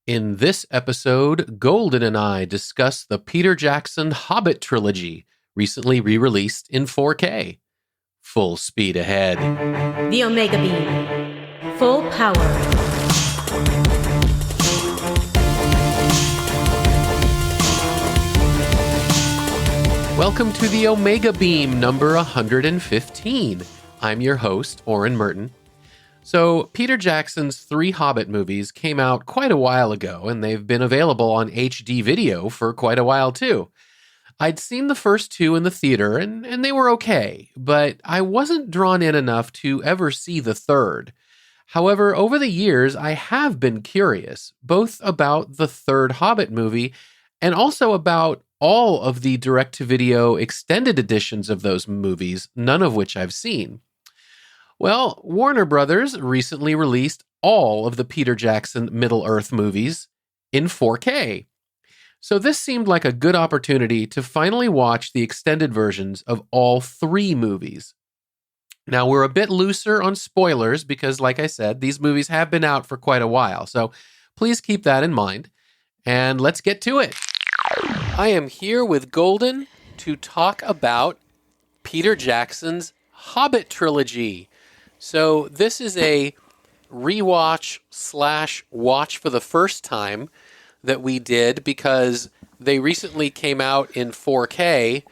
In this episode, Golden and I discuss the Peter Jackson Hobbit Trilogy, recently re-released in 4K. Full speed ahead. The Omega Beam. Full power. Welcome to the Omega Beam number 115. I'm your host, Oren Merton. So, Peter Jackson's 3 Hobbit movies came out quite a while ago, and they've been available on HD video for quite a while too. I'd seen the first 2 in the theater, and they were okay, but I wasn't drawn in enough to ever see the third. However, over the years, I have been curious, both about the third Hobbit movie and also about all of the direct-to-video extended editions of those movies, none of which I've seen. Well, Warner Brothers recently released all of the Peter Jackson Middle-earth movies in 4K. So this seemed like a good opportunity to finally watch the extended versions of all 3 movies. Now, we're a bit looser on spoilers because, like I said, these movies have been out for quite a while. So please keep that in mind. And let's get to it. I am here with Golden to talk about Peter Jackson's Hobbit Trilogy. So this is a rewatch / watch for the first time that we did because they recently came out in 4K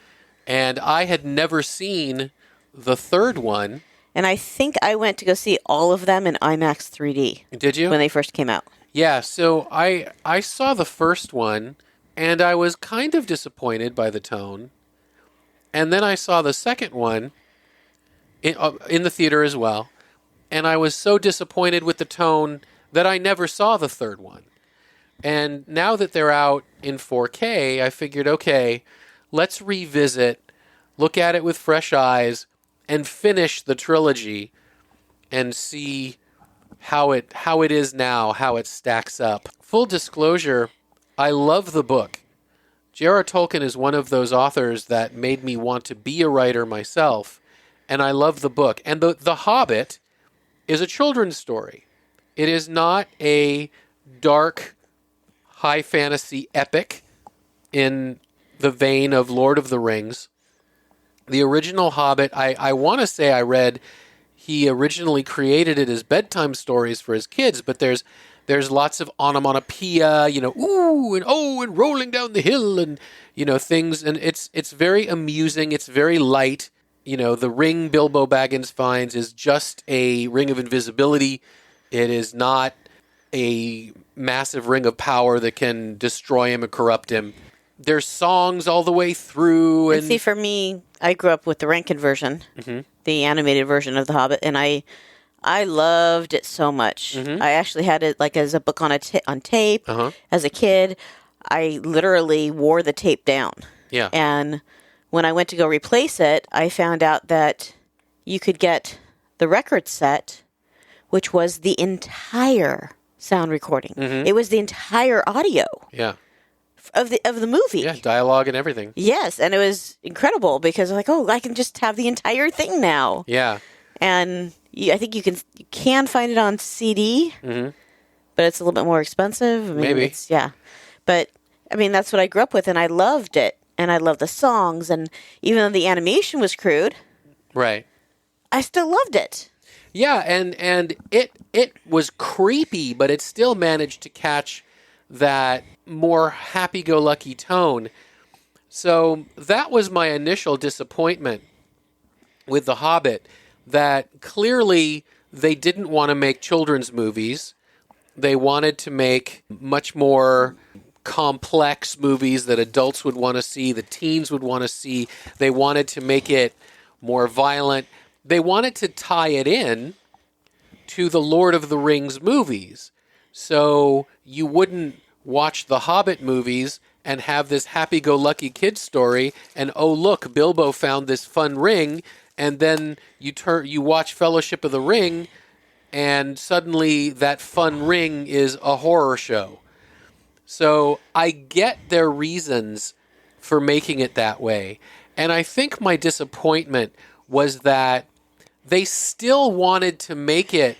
and I had never seen the third one. And I think I went to go see all of them in IMAX 3D. Did you? When they first came out. Yeah, so I saw the first one and I was kind of disappointed by the tone. And then I saw the second one in the theater as well. And I was so disappointed with the tone that I never saw the third one. And now that they're out in 4K, I figured, okay, let's revisit, look at it with fresh eyes, and finish the trilogy and see how it is now, how it stacks up. Full disclosure, I love the book. J.R.R. Tolkien is one of those authors that made me want to be a writer myself. And I love the book. And the Hobbit is a children's story. It is not a dark, high fantasy epic in the vein of Lord of the Rings. The original Hobbit, I want to say I read he originally created it as bedtime stories for his kids, but there's lots of onomatopoeia, ooh and oh and rolling down the hill and things, and it's very amusing, it's very light. The ring Bilbo Baggins finds is just a ring of invisibility. It is not a massive ring of power that can destroy him and corrupt him. There's songs all the way through. And see, for me, I grew up with the Rankin version, the animated version of The Hobbit, and I loved it so much. I actually had it like as a book on tape. As a kid, I literally wore the tape down. Yeah. And when I went to go replace it, I found out that you could get the record set, which was the entire sound recording. It was the entire audio. Yeah. Of the movie. Yeah, dialogue and everything. Yes, and it was incredible because I'm like, oh, I can just have the entire thing now. Yeah. And I think you can find it on CD, but it's a little bit more expensive. Maybe. But, that's what I grew up with, and I loved it. And I love the songs, and even though the animation was crude, right, I still loved it. Yeah, and it was creepy, but it still managed to catch that more happy-go-lucky tone. So that was my initial disappointment with The Hobbit, that clearly they didn't want to make children's movies. They wanted to make much more complex movies that adults would want to see, the teens would want to see. They wanted to make it more violent. They wanted to tie it in to the Lord of the Rings movies. So you wouldn't watch the Hobbit movies and have this happy-go-lucky kid story and, oh, look, Bilbo found this fun ring, and then you watch Fellowship of the Ring and suddenly that fun ring is a horror show. So I get their reasons for making it that way. And I think my disappointment was that they still wanted to make it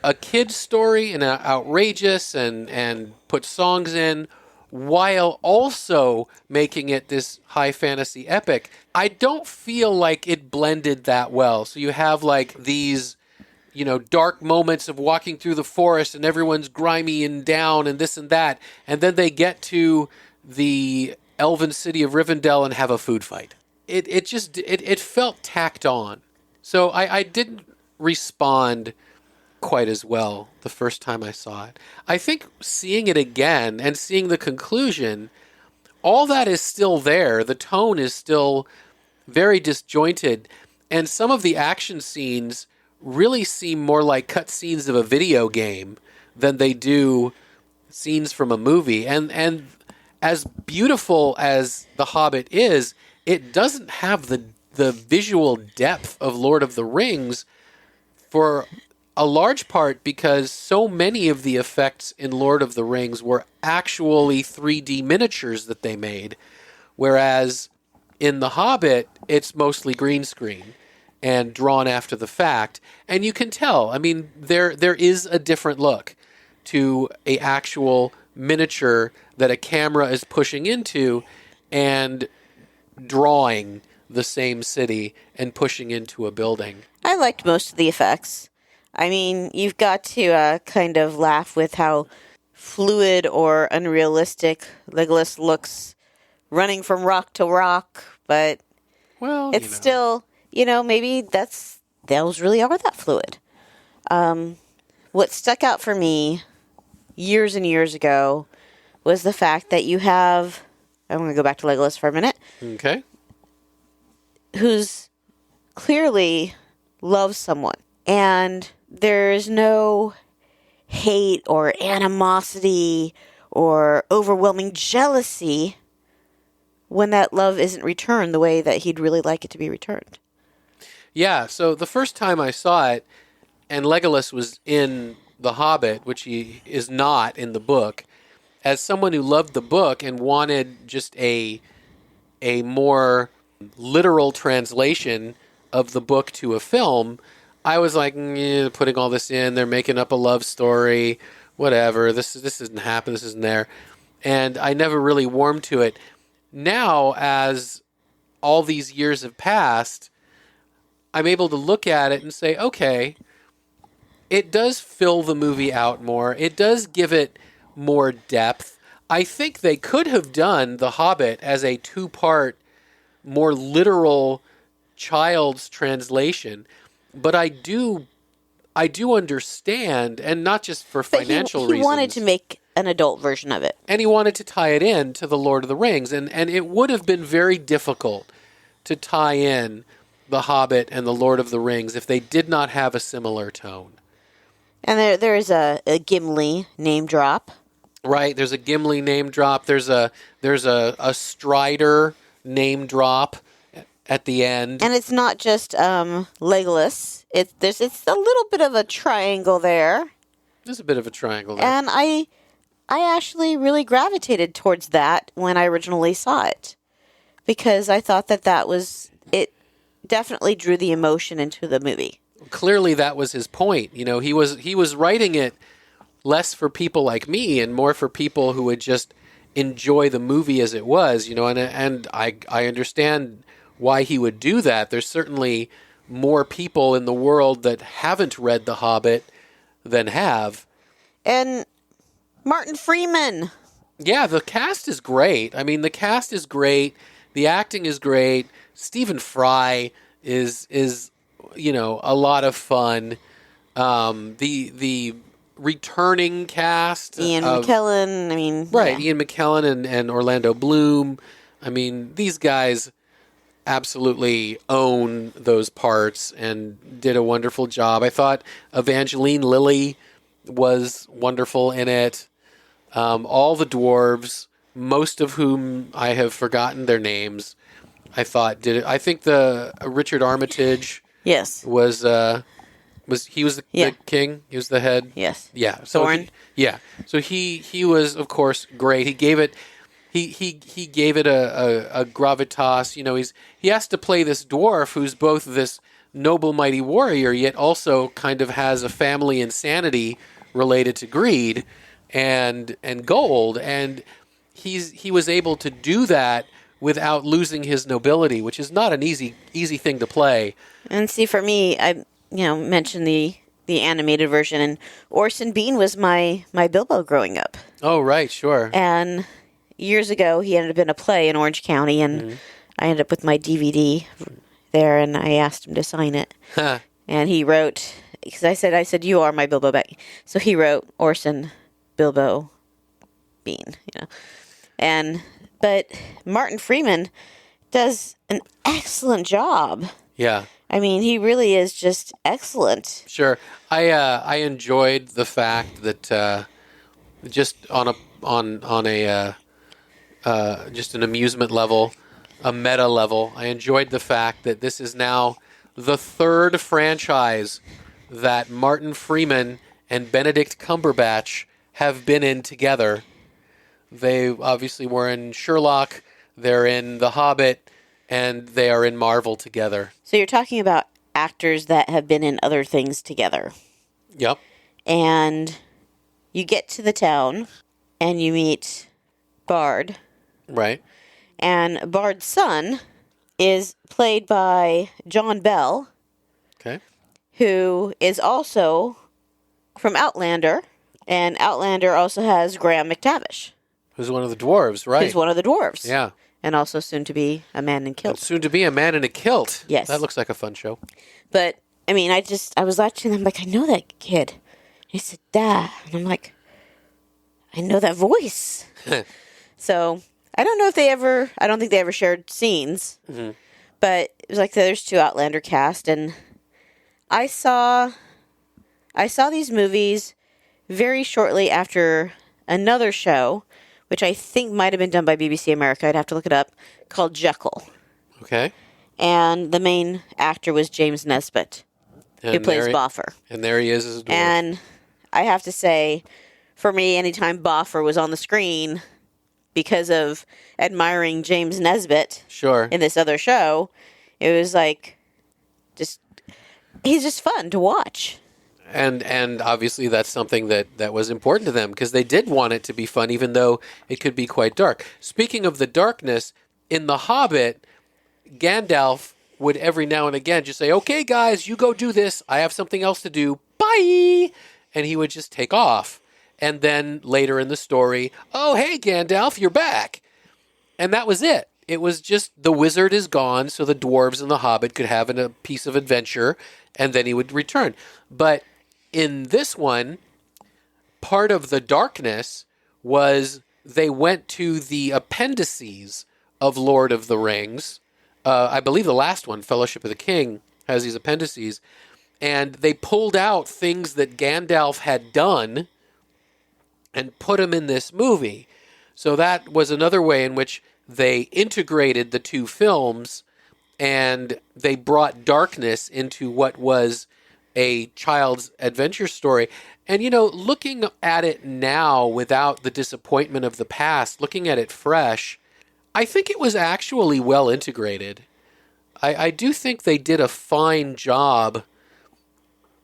a kid's story and outrageous and put songs in while also making it this high fantasy epic. I don't feel like it blended that well. So you have like these, dark moments of walking through the forest and everyone's grimy and down and this and that. And then they get to the elven city of Rivendell and have a food fight. It felt tacked on. So I didn't respond quite as well the first time I saw it. I think seeing it again and seeing the conclusion, all that is still there. The tone is still very disjointed, and some of the action scenes really seem more like cut scenes of a video game than they do scenes from a movie. And as beautiful as The Hobbit is, it doesn't have the visual depth of Lord of the Rings for a large part because so many of the effects in Lord of the Rings were actually 3D miniatures that they made, whereas in The Hobbit, it's mostly green screen and drawn after the fact. And you can tell, I mean, there is a different look to a actual miniature that a camera is pushing into and drawing the same city and pushing into a building. I liked most of the effects. I mean, you've got to kind of laugh with how fluid or unrealistic Legolas looks running from rock to rock, but it's still, maybe those really are that fluid. What stuck out for me years and years ago was the fact that you have, I want to go back to Legolas for a minute. Okay. Who's clearly loves someone. And there's no hate or animosity or overwhelming jealousy when that love isn't returned the way that he'd really like it to be returned. Yeah, so the first time I saw it, and Legolas was in The Hobbit, which he is not in the book, as someone who loved the book and wanted just a more literal translation of the book to a film, I was like, putting all this in, they're making up a love story, whatever, this isn't happening, this isn't there. And I never really warmed to it. Now, as all these years have passed, I'm able to look at it and say, okay, it does fill the movie out more. It does give it more depth. I think they could have done The Hobbit as a 2-part, more literal child's translation. But I do understand, and not just for financial reasons. He wanted to make an adult version of it. And he wanted to tie it in to The Lord of the Rings. And it would have been very difficult to tie in The Hobbit and The Lord of the Rings if they did not have a similar tone. And there is a Gimli name drop. Right, there's a Gimli name drop. There's a Strider name drop at the end. And it's not just Legolas. It's a little bit of a triangle there. There's a bit of a triangle there. And I actually really gravitated towards that when I originally saw it. Because I thought it definitely drew the emotion into the movie. Clearly that was his point. He was writing it less for people like me and more for people who would just enjoy the movie as it was, and I understand why he would do that. There's certainly more people in the world that haven't read The Hobbit than have. And Martin Freeman. Yeah, the cast is great. I mean, the cast is great. The acting is great. Stephen Fry is a lot of fun. The returning cast. Ian McKellen, Right, yeah. Ian McKellen and Orlando Bloom. I mean, these guys absolutely own those parts and did a wonderful job. I thought Evangeline Lilly was wonderful in it. All the dwarves, most of whom I have forgotten their names, I thought did it. I think the Richard Armitage, yes, was the king. He was the head. Yes. Yeah. So Thorin. So he was, of course, great. He gave it. He gave it a gravitas. He has to play this dwarf who's both this noble mighty warrior, yet also kind of has a family insanity related to greed and gold, and he was able to do that without losing his nobility, which is not an easy thing to play. And see, for me, I mentioned the animated version, and Orson Bean was my Bilbo growing up. Oh, right, sure. And years ago, he ended up in a play in Orange County, and I ended up with my DVD there, and I asked him to sign it. And he wrote, because I said, you are my Bilbo back. So he wrote Orson Bilbo Bean, but Martin Freeman does an excellent job. Yeah. I mean, he really is just excellent. Sure. I enjoyed the fact that just on a just an amusement level, a meta level, I enjoyed the fact that this is now the third franchise that Martin Freeman and Benedict Cumberbatch have been in together. They obviously were in Sherlock, they're in The Hobbit, and they are in Marvel together. So you're talking about actors that have been in other things together. Yep. And you get to the town, and you meet Bard. Right. And Bard's son is played by John Bell. Okay. Who is also from Outlander. And Outlander also has Graham McTavish. Who's one of the dwarves, right? Who's one of the dwarves. Yeah. And also soon to be a man in kilt. Soon to be a man in a kilt. Yes. That looks like a fun show. But, I mean, I was watching them like, I know that kid. He said, Dad. And I'm like, I know that voice. So, I don't think they ever shared scenes. Mm-hmm. But it was like there's two Outlander cast. And I saw these movies very shortly after another show, which I think might have been done by BBC America. I'd have to look it up, called Jekyll. Okay. And the main actor was James Nesbitt, who plays Boffer. And there he is as a dwarf. And I have to say, for me, anytime Boffer was on the screen, because of admiring James Nesbitt in this other show, it was like, he's just fun to watch. And obviously that's something that was important to them, because they did want it to be fun, even though it could be quite dark. Speaking of the darkness, in The Hobbit, Gandalf would every now and again just say, okay, guys, you go do this. I have something else to do. Bye! And he would just take off. And then later in the story, oh, hey, Gandalf, you're back. And that was it. It was just the wizard is gone, so the dwarves and the Hobbit could have a piece of adventure, and then he would return. But in this one, part of the darkness was they went to the appendices of Lord of the Rings. I believe the last one, Fellowship of the King, has these appendices. And they pulled out things that Gandalf had done and put them in this movie. So that was another way in which they integrated the two films, and they brought darkness into what was a child's adventure story. And, looking at it now without the disappointment of the past, looking at it fresh, I think it was actually well integrated. I do think they did a fine job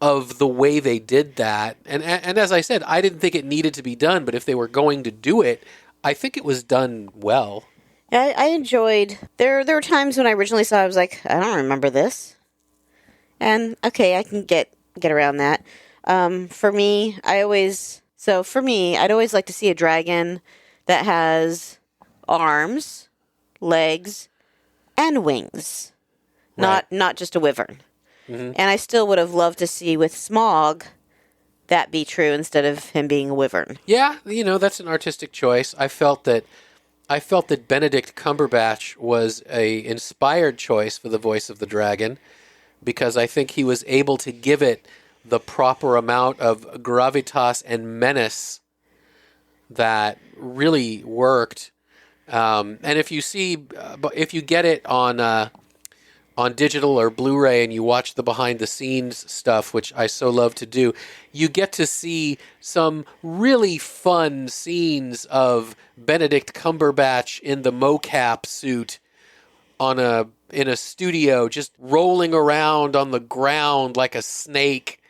of the way they did that. And as I said, I didn't think it needed to be done, but if they were going to do it, I think it was done well. I enjoyed... There were times when I originally saw it, I was like, I don't remember this. And, okay, I can get around that. For me, I'd always like to see a dragon that has arms, legs, and wings. Right. Not just a wyvern. Mm-hmm. And I still would have loved to see with Smaug that be true instead of him being a wyvern. Yeah, that's an artistic choice. I felt that Benedict Cumberbatch was a inspired choice for the voice of the dragon, because I think he was able to give it the proper amount of gravitas and menace that really worked. And if you get it on digital or Blu-ray and you watch the behind-the-scenes stuff, which I so love to do, you get to see some really fun scenes of Benedict Cumberbatch in the mocap suit on in a studio just rolling around on the ground like a snake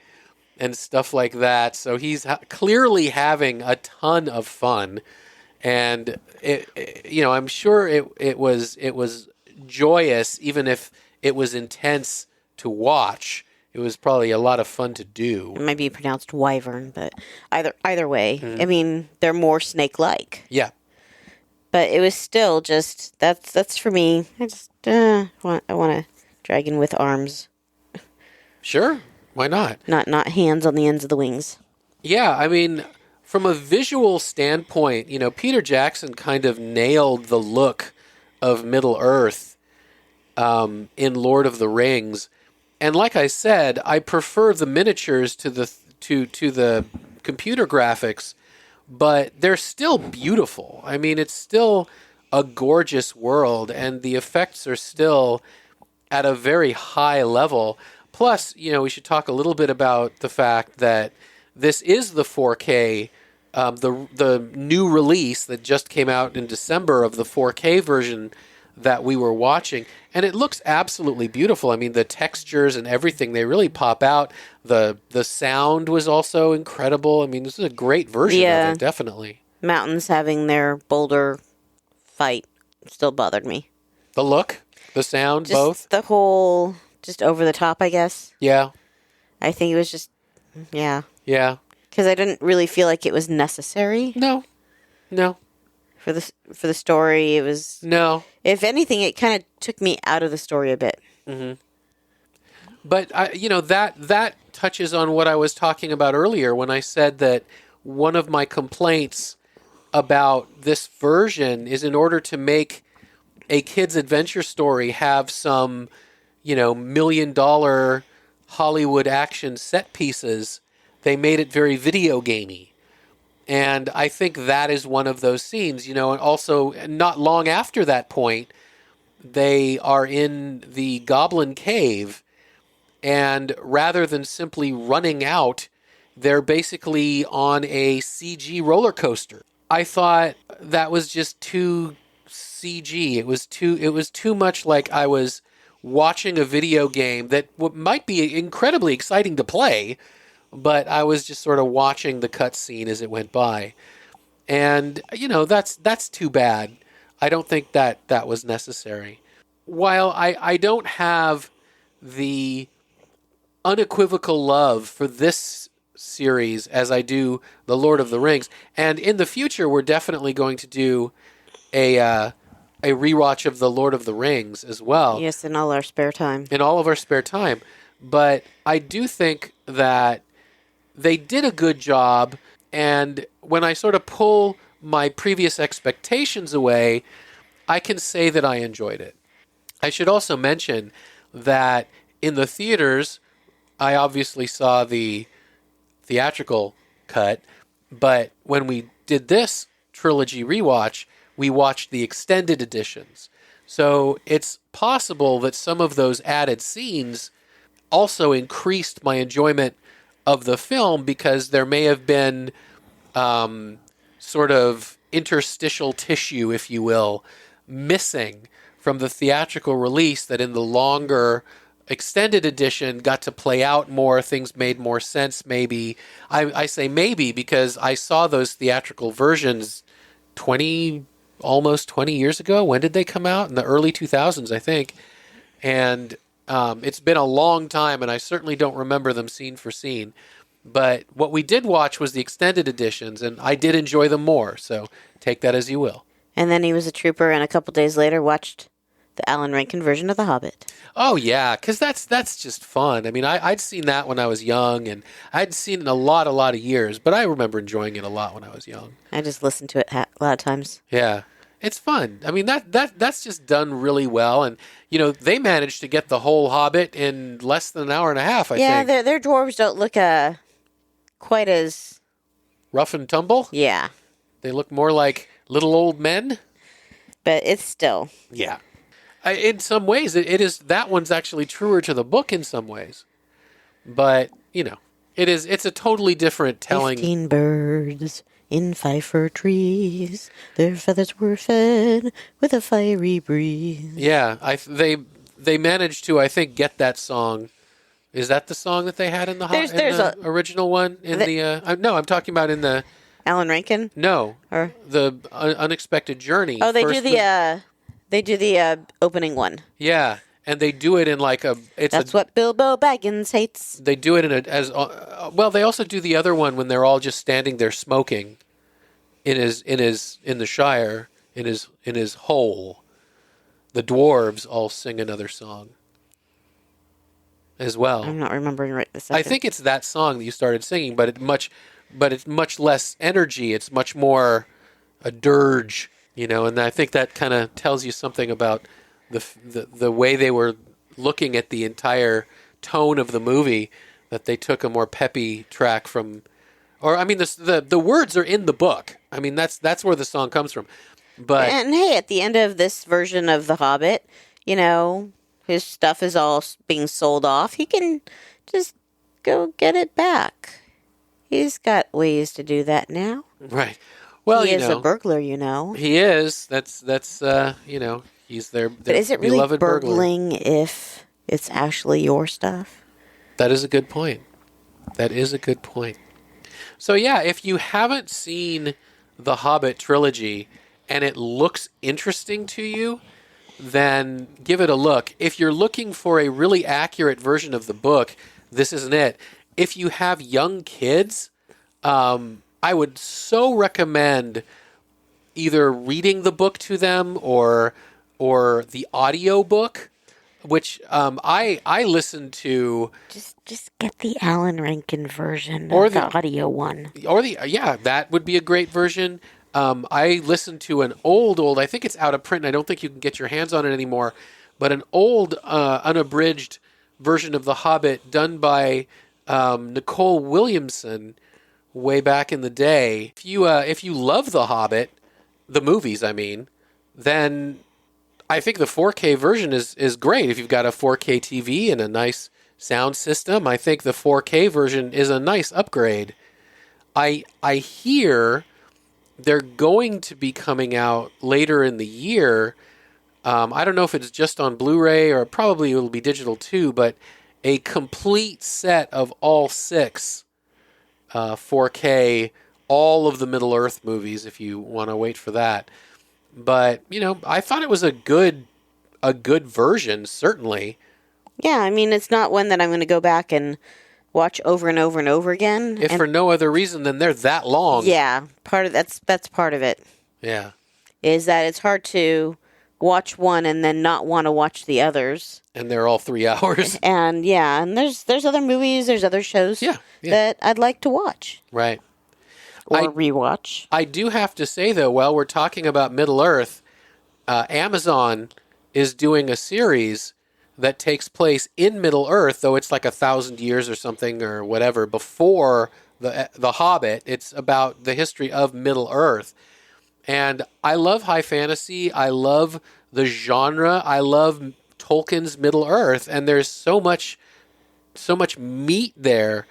and stuff like that. So he's clearly having a ton of fun. And I'm sure it was joyous, even if it was intense to watch. It was probably a lot of fun to do. It might be pronounced wyvern, but either way, I mean, they're more snake-like. Yeah. But it was still just that's for me. I just want a dragon with arms, Sure, why not? not hands on the ends of the wings. Yeah, I mean, from a visual standpoint, Peter Jackson kind of nailed the look of Middle Earth in Lord of the Rings. And like I said, I prefer the miniatures to the computer graphics, but they're still beautiful. I mean, it's still a gorgeous world, and the effects are still at a very high level. Plus, we should talk a little bit about the fact that this is the 4K, the new release that just came out in December of the 4K version that we were watching, and it looks absolutely beautiful. I mean, the textures and everything, they really pop out. The sound was also incredible. I mean, this is a great version of it, definitely. Mountains having their boulder fight still bothered me. The look, the sound, just both? The whole, just over the top, I guess. Yeah. I think it was just, Yeah. Because I didn't really feel like it was necessary. No. For the story, it was... No. If anything, it kind of took me out of the story a bit. Mm-hmm. But, that touches on what I was talking about earlier when I said that one of my complaints about this version is in order to make a kid's adventure story have some, $1 million Hollywood action set pieces, they made it very video gamey. And I think that is one of those scenes, and also not long after that point, they are in the Goblin Cave, and rather than simply running out, they're basically on a CG roller coaster. I thought that was just too CG. It was too much like I was watching a video game that might be incredibly exciting to play, but I was just sort of watching the cutscene as it went by. And, that's too bad. I don't think that was necessary. While I don't have the unequivocal love for this series as I do The Lord of the Rings, and in the future we're definitely going to do a rewatch of The Lord of the Rings as well. Yes, in all our spare time. In all of our spare time. But I do think that they did a good job, and when I sort of pull my previous expectations away, I can say that I enjoyed it. I should also mention that in the theaters, I obviously saw the theatrical cut, but when we did this trilogy rewatch, we watched the extended editions. So it's possible that some of those added scenes also increased my enjoyment of the film, because there may have been sort of interstitial tissue, if you will, missing from the theatrical release that in the longer extended edition got to play out more. Things made more sense, maybe. I say maybe because I saw those theatrical versions almost 20 years ago. When did they come out? In the early 2000s, I think. And it's been a long time, and I certainly don't remember them scene for scene. But what we did watch was the extended editions, and I did enjoy them more. So take that as you will. And then he was a trooper, and a couple days later watched the Alan Rankin version of The Hobbit. Oh, yeah, because that's just fun. I mean, I'd seen that when I was young, and I'd seen it in a lot of years, but I remember enjoying it a lot when I was young. I just listened to it a lot of times. Yeah. It's fun. I mean, that's just done really well. And, they managed to get the whole Hobbit in less than an hour and a half, I think. Yeah, their dwarves don't look quite as... rough and tumble? Yeah. They look more like little old men? But it's still... Yeah. In some ways, it is. That one's actually truer to the book in some ways. But, it's a totally different telling. 15 birds in 5 fir trees, their feathers were fed with a fiery breeze. Yeah, they managed to, I think, get that song. Is that the song that they had in the original one? No, I'm talking about in the Alan Rankin. No, the Unexpected Journey. Oh, they do the opening one. Yeah, and they do it in like a. That's what Bilbo Baggins hates. They do it well. They also do the other one when they're all just standing there smoking, in the Shire in his hole. The dwarves all sing another song. As well, I'm not remembering right this second. I think it's that song that you started singing, but it's much less energy. It's much more a dirge, and I think that kind of tells you something about the way they were looking at the entire tone of the movie, that they took a more peppy track from, the words are in the book. I mean, that's where the song comes from. And hey, at the end of this version of The Hobbit, his stuff is all being sold off. He can just go get it back. He's got ways to do that now. Right. Well, he is a burglar, He is. That's he's their but is it really beloved burgling if it's actually your stuff? That is a good point. So yeah, if you haven't seen the Hobbit trilogy and it looks interesting to you, then give it a look. If you're looking for a really accurate version of the book, this isn't it. If you have young kids, I would so recommend either reading the book to them or the audio book, which I listened to. Just get the Alan Rankin version or the audio one. That would be a great version. I listened to an old, I think it's out of print, and I don't think you can get your hands on it anymore, but an old, unabridged version of The Hobbit done by Nicole Williamson way back in the day. If you love The Hobbit, the movies, then I think the 4K version is great. If you've got a 4K TV and a nice sound system, I think the 4K version is a nice upgrade. I hear they're going to be coming out later in the year. I don't know if it's just on Blu-ray or probably it'll be digital too, but a complete set of all 6 4K, all of the Middle-earth movies if you want to wait for that. But, I thought it was a good version, certainly. Yeah, it's not one that I'm going to go back and watch over and over and over again. If for no other reason than they're that long. Yeah, that's part of it. Yeah. Is that it's hard to watch one and then not want to watch the others. And they're all 3 hours. And there's other movies, there's other shows that I'd like to watch. Right. Or rewatch. I do have to say, though, while we're talking about Middle-earth, Amazon is doing a series that takes place in Middle-earth, though it's like 1,000 years or something or whatever before the Hobbit. It's about the history of Middle-earth. And I love high fantasy. I love the genre. I love Tolkien's Middle-earth. And there's so much meat there.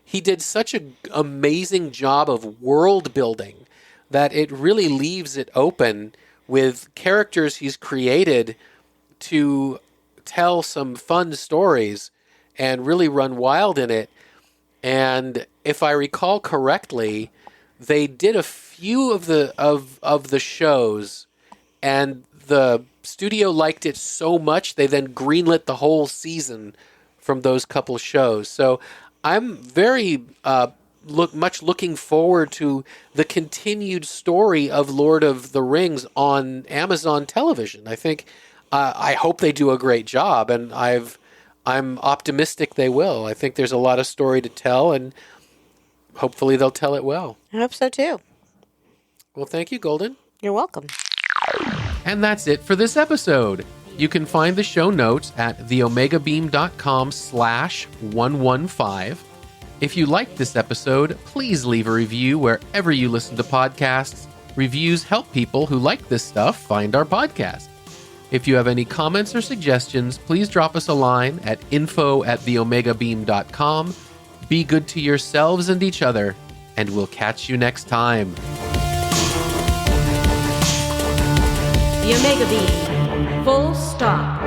He did such an amazing job of world building that it really leaves it open with characters he's created to tell some fun stories and really run wild in it. And if I recall correctly, they did a few of the shows, and the studio liked it so much they then greenlit the whole season from those couple shows. So I'm very much looking forward to the continued story of Lord of the Rings on Amazon television. I think I hope they do a great job, and I'm optimistic they will. I think there's a lot of story to tell, and hopefully they'll tell it well. I hope so too. Well, thank you, Golden. You're welcome. And that's it for this episode. You can find the show notes at theomegabeam.com/115. If you liked this episode, please leave a review wherever you listen to podcasts. Reviews help people who like this stuff find our podcast. If you have any comments or suggestions, please drop us a line at info@theomegabeam.com. Be good to yourselves and each other, and we'll catch you next time. The Omega Beam. Full stop.